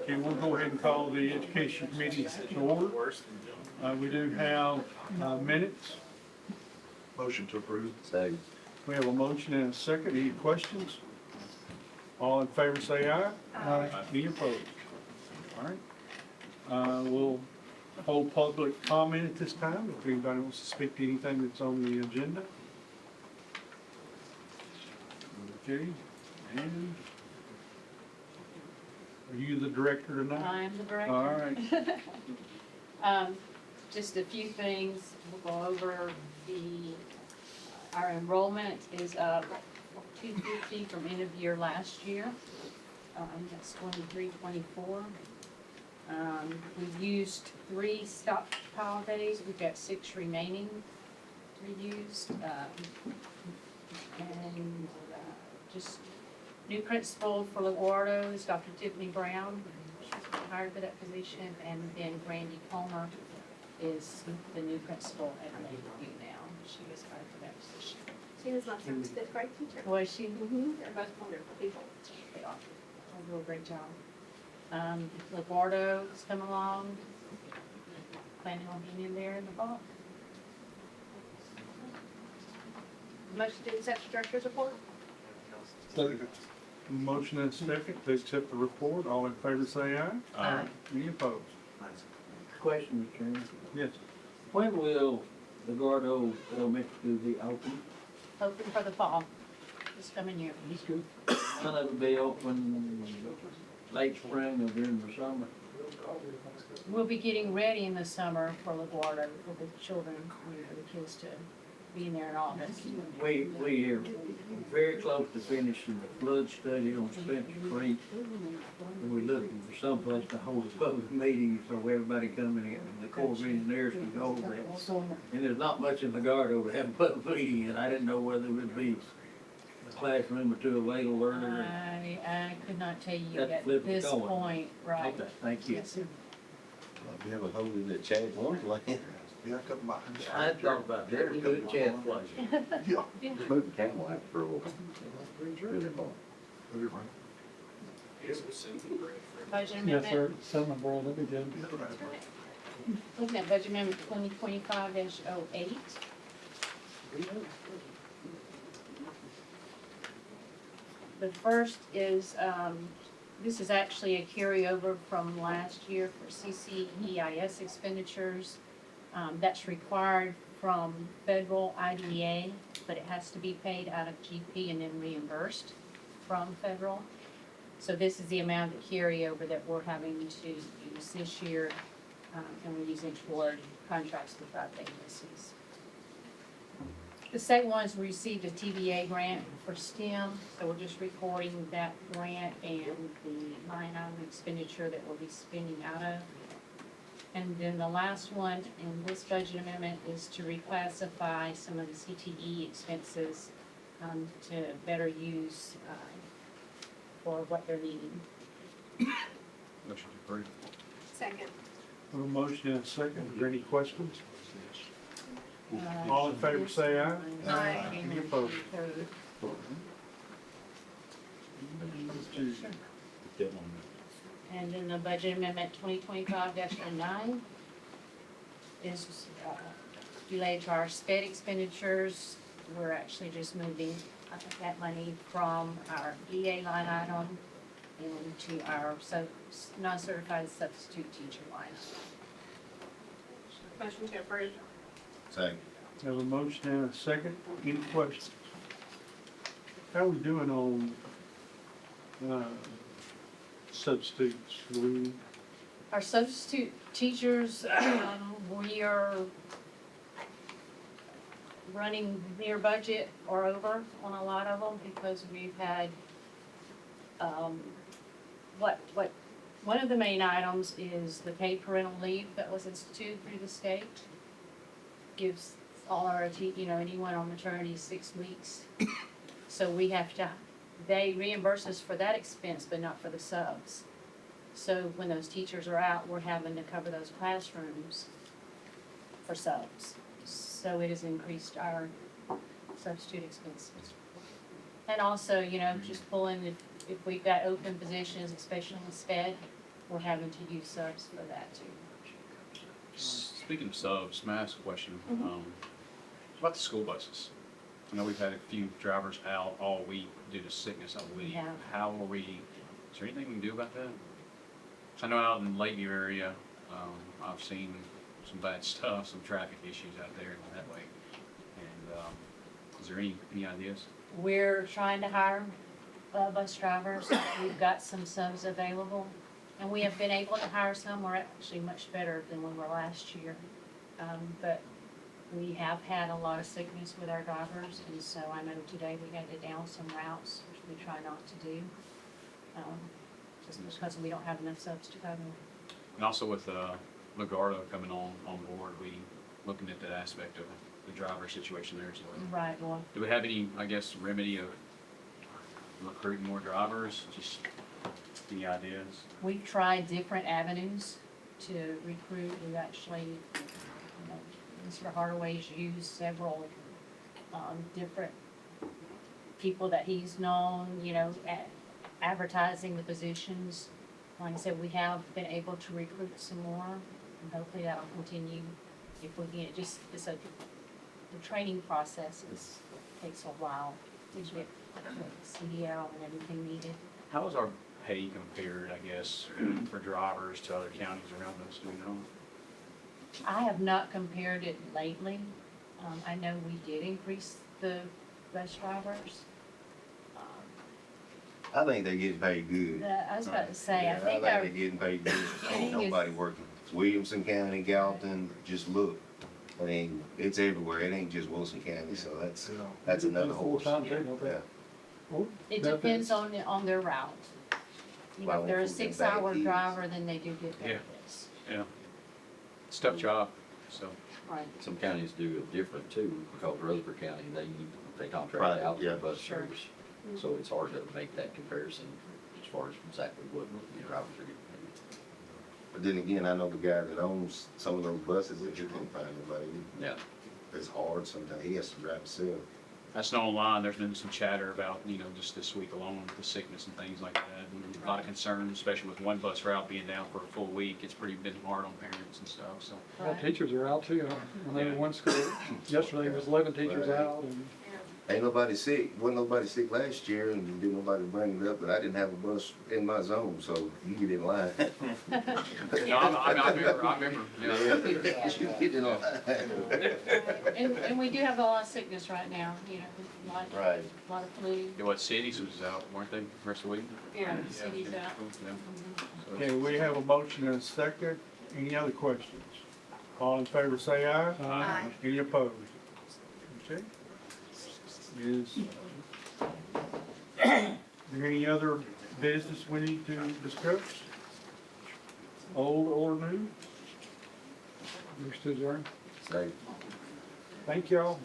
Okay, we'll go ahead and call the Education Committee to order. We do have minutes. Motion to approve. Second. We have a motion and a second. Any questions? All in favor say aye. Aye. Any opposed? All right. We'll hold public comment at this time if anybody wants to speak to anything that's on the agenda. Okay, and are you the director tonight? I am the director. All right. Just a few things, we'll go over our enrollment is up 250 from end of year last year. That's 23, 24. We've used 3 stockpile days, we've got 6 remaining to be used. And just new principal for LaGuardo is Dr. Tiffany Brown. She's been hired for that position, and then Brandy Palmer is the new principal at Lakeview now. She was hired for that position. She was last time fifth grade teacher. Was she? They're both wonderful people. They are. They do a great job. LaGuardo's come along. Planning on being in there in the fall. Motion to accept the director's report. Motion and a second to accept the report. All in favor say aye. Aye. Any opposed? Question, Mr. Chairman. Yes. When will the Gordo Elementary School be open? Hoping for the fall, this coming year. None of it be open late spring or during the summer? We'll be getting ready in the summer for LaGuardo, for the children, the kids to be in there in August. We are very close to finishing the flood study on Spencer Creek. And we're looking for someplace to hold a public meeting so everybody coming in, and the Corps of Engineers can go over there. And there's not much in the Gordo to have a public meeting, and I didn't know whether it would be a classroom or two available learner. I could not tell you That's at flipping this going. point, right? Okay, thank you. Yes, sir. We have a hole in that Chad Wonderland. Yeah, I cut mine. I thought about that, we could chat place. Yeah. Smooth camel after all. Really fun. Have you run? Budget Yes, amendment, sir. Summer board, that'd be good. looking at budget amendment 2025-08. The first is, this is actually a carryover from last year for CCEIS expenditures. That's required from federal IDEA, but it has to be paid out of GP and then reimbursed from federal. So this is the amount of carryover that we're having to use this year, and we're using toward contracts with our agencies. The second one is we received a TVA grant for STEM, so we're just recording that grant and the line item expenditure that we'll be spending out of. And then the last one in this budget amendment is to reclassify some of the CTE expenses to better use for what they're needing. Motion to approve. Second. A motion and a second. Is there any questions? All in favor say aye. Aye. Any opposed? And then the budget amendment 2025-09 is related to our SPED expenditures. We're actually just moving that money from our EA line item into our non-certified substitute teacher line item. Motion to approve. Second. Have a motion and a second. Any questions? How are we doing on substitutes? Our substitute teachers, we are running near budget or over on a lot of them because we've had, one of the main items is the paid parental leave that was instituted through the state. Gives all our, anyone on maternity 6 weeks. So we have to, they reimburse us for that expense, but not for the subs. So when those teachers are out, we're having to cover those classrooms for subs. So it has increased our substitute expenses. And also, just pulling, if we've got open positions, especially in SPED, we're having to use subs for that too. Speaking of subs, may I ask a question? About the school buses. I know we've had a few drivers out all week due to sickness, I believe. Yeah. How are we, is there anything we can do about that? 'Cause I know out in the Lakeview area, I've seen some bad stuff, some traffic issues out there in that way. And, is there any ideas? We're trying to hire bus drivers. We've got some subs available. And we have been able to hire some. We're actually much better than we were last year. But we have had a lot of sickness with our drivers. And so I know today we had to down some routes, which we try not to do. Just because we don't have enough subs to cover. And also with, Legardo coming on board, we looking at that aspect of the driver situation there as well. Right, well, Do we have any, I guess, remedy of recruiting more drivers? Just any ideas? we've tried different avenues to recruit. We've actually, you know, Mr. Hardaway's used several, different people that he's known, you know, advertising the positions. Like I said, we have been able to recruit some more, and hopefully that'll continue if we can. The training process takes a while to get CDL and everything needed. How is our pay compared, I guess, for drivers to other counties around us, do we know? I have not compared it lately. I know we did increase the bus drivers. I think they getting paid good. I was about to say, Yeah, I think they our, getting paid good. Ain't thing is- nobody working. Williamson County, Gallatin, just look. I mean, it's everywhere. It ain't just Wilson County, so that's another horse. Full-time too, don't they? Yeah. Well, it benefits. depends on their route. You know, Well, if they're a if we get 6-hour back driver, then they do get Yeah. benefits. Yeah. It's a tough job, so. Right, Some counties do it different too, because Rutherford County, they contract Right, out yeah. the bus Sure. service. So it's hard to make that comparison as far as exactly what the drivers are getting paid. But then again, I know the guy that owns some of those buses that you can't find nobody. Yeah. It's hard sometimes. He has to drive himself. That's not online, there's been some chatter about, you know, just this week alone, the sickness and things like that. And a lot of concerns, especially with one bus route being down for a full week. It's pretty been hard on parents and stuff, so. Well, right. teachers are out too. I know one school, yesterday was 11 teachers Right. out and Ain't nobody sick. Wasn't nobody sick last year, and didn't nobody bring it up. But I didn't have a bus in my zone, so you get in line. No, I remember, yeah. You get in line. And we do have a lot of sickness right now, you know, Right. a lot of flu. Yeah, what cities was out, weren't they, the rest of the week? Yeah, the city's out. Yeah. So Okay, we have a motion and a second. Any other questions? All in favor say aye. Aye. Any opposed? Okay. Is there any other business we need to discuss? Old or new? we're still adjourned. Say, Thank y'all.